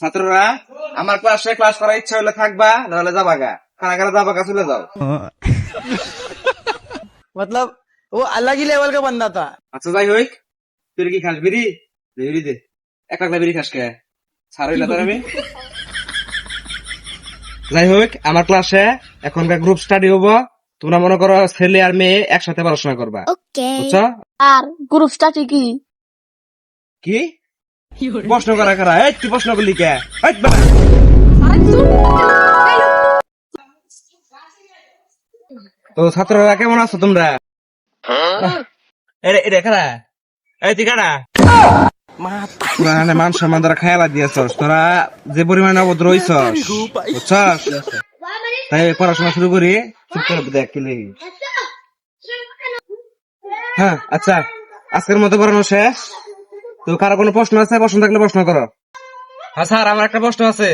ছাত্ররা আমার ক্লাসে ক্লাস করার ইচ্ছা হলে থাকবা, নাহলে যাবা গা। কারা কারা যাবা গা, চলে যাও। मतलब वो अलग ही लेवल का बंदा था। আচ্ছা যাই হোক, তুই কি খাস বিড়ি? বিড়ি দে, এক লাখ বিড়ি খাস কে? ছাড় হইলা তোর আমি। যাই হোক, আমার ক্লাসে এখনকার গ্রুপ স্টাডি হবো। তোমরা মনে করো ছেলে আর মেয়ে একসাথে পড়াশোনা করবা, বুঝছো? আর গ্রুপ স্টাডি কি? কি প্রশ্ন করা কারা? এই তুই প্রশ্ন করলি কে? এই বাবা। তো ছাত্ররা কেমন আছো তোমরা? এটা কারা? এই তুই কারা? মান সম্মান তোরা খেয়ালা দিয়েছস, তোরা যে পরিমাণে অভদ্র হইছস, বুঝছস? তাই পড়াশোনা শুরু করি। চুপ করে দেখ কি লেগে। হ্যাঁ আচ্ছা, আজকের মতো পড়ানো শেষ। তো কারো কোনো প্রশ্ন আছে? প্রশ্ন থাকলে প্রশ্ন করো। হ্যাঁ স্যার, আমার একটা প্রশ্ন আছে।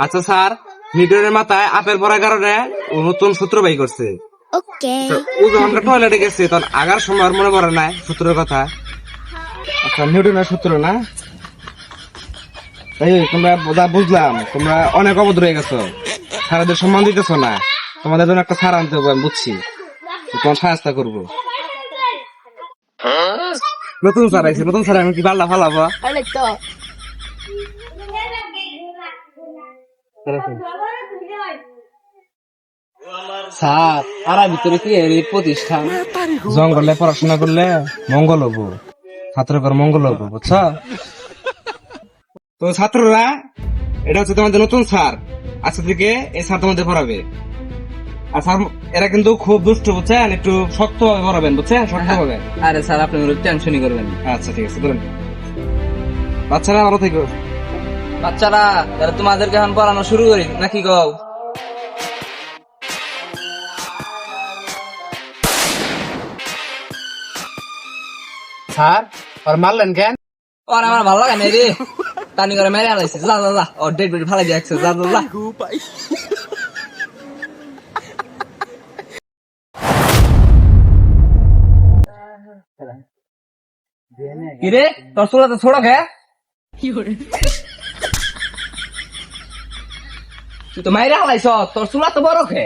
আচ্ছা স্যার, নিউটনের মাথায় আপেল পড়ার কারণে ও নতুন সূত্র বাই করছে। ও যখন টয়লেটে গেছে তখন আগার সময় আর মনে পড়ে নাই সূত্রের কথা। আচ্ছা, নিউটনের সূত্র না? তাই তোমরা যা বুঝলাম, তোমরা অনেক অভদ্র হয়ে গেছো, স্যারদের সম্মান দিতেছো না। তোমাদের জন্য একটা স্যার আনতে হবে, আমি বুঝছি। তোমার সাহায্য করবো। নতুন স্যার আইছে, নতুন স্যার আমি কি পাল্লা ফালাবো? স্যার আর ভিতরে কি এর প্রতিষ্ঠান? জঙ্গলে পড়াশোনা করলে মঙ্গল হবো, ছাত্রকর মঙ্গল হবো, বুঝছো? তো ছাত্ররা, এটা হচ্ছে তোমাদের নতুন স্যার। আজকে থেকে এই স্যার তোমাদের পড়াবে। আর স্যার এরা কিন্তু খুব দুষ্ট, বুঝছেন? একটু শক্ত ভাবে পড়াবেন, বুঝছেন? শক্ত ভাবে। আরে স্যার আপনি টেনশনই করবেন না। আচ্ছা ঠিক আছে, ধরেন। বাচ্চারা ভালো থেকো। বাচ্চারা, তাহলে তোমাদেরকে এখন পড়ানো শুরু করি নাকি কও? স্যার আর মারলেন কেন? ওর আমার ভালো লাগে না রে, টানি করে মেরে আলাইছে। যা যা যা, ওর ডেড বেড ফালাই দিয়েছে। যা যা যা। কি রে, তোর চুলা তো ছোট খে? তুই তো মাইরে আলাইছ, তোর চুলা তো বড় খে।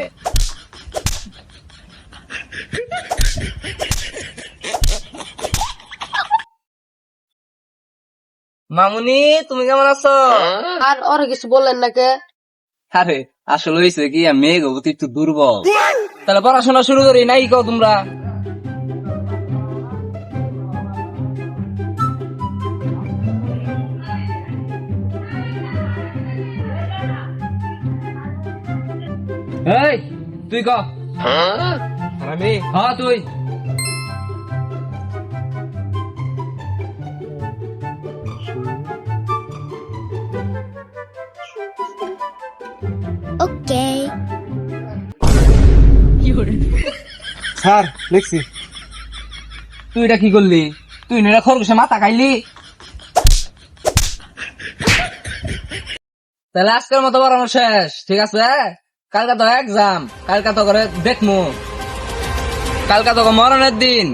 মামুনি, তুমি কেমন আছো? আর ওরা কিছু বললেন না কে? আরে আসলে হয়েছে কি, মেঘ অতি একটু দুর্বল। তাহলে পড়াশোনা শুরু করি নাই কও তোমরা? এই তুই ক। আর আমি হ্যাঁ তুই। স্যার লিখছি। তুই এটা কি করলি? তুই না খরগোশে মাথা খাইলি? তাহলে আজকের মতো পড়ানো শেষ, ঠিক আছে? কালকা তো এক্সাম, কালকা তো করে দেখমু, কালকা তো মরণের দিন।